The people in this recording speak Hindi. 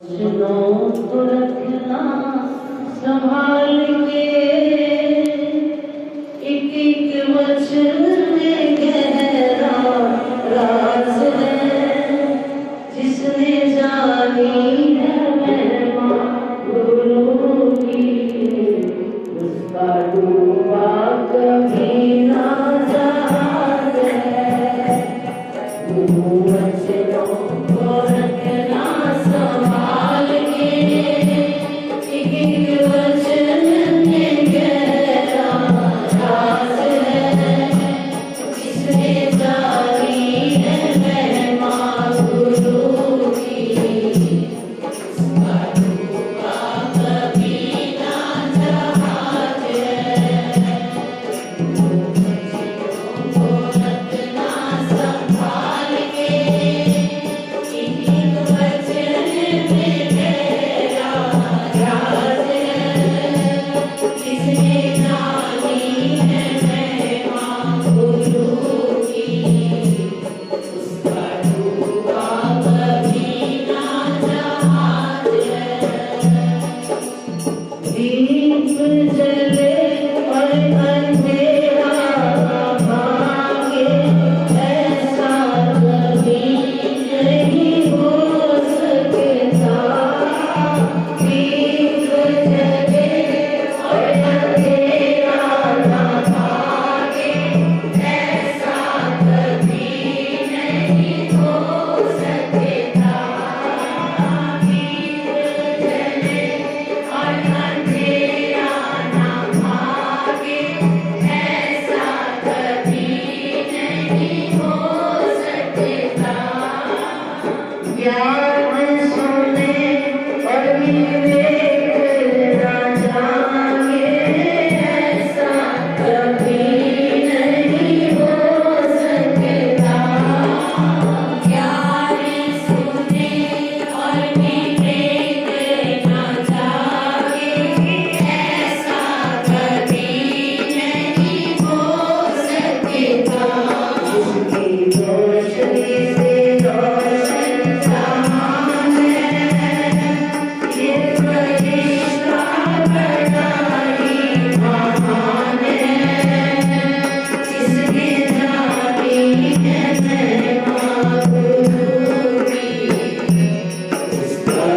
वचनों को रखना संभाल के, एक एक वचन में गहरा राज है। जिसने जानी है महिमा गुरु की, उसका डूबा कभी ना जहाज है। वचनों को रखना संभाल के, एक एक वचन में गहरा राज है। जिसने जानी है महिमा गुरु की, उसका डूबा कभी ना जहाज है। वचनों को रखना संभाल के, एक एक वचन में गहरा राज है। जिसने जानी है महिमा गुरु की, उसका डूबा कभी ना जहाज है। दीप जले और अंधेरा भागे, ऐसा कभी नहीं हो सकता। दीप जले और अंधेरा भागे, ऐसा कभी नहीं हो सकता। दीप जले और अंधेरा ना भागे, ऐसा कभी नहीं हो सकता। ज्ञान सुने और विवेक ना जागे, ऐसा कभी नहीं हो सकता। ज्ञान सुने और विवेक ना जागे, ऐसा कभी नहीं हो सकता। उसकी रोशनी से रोशन जहान है। ये फरिश्ता बड़ा ही महान है। जिसने जानी है महिमा गुरु की, उसका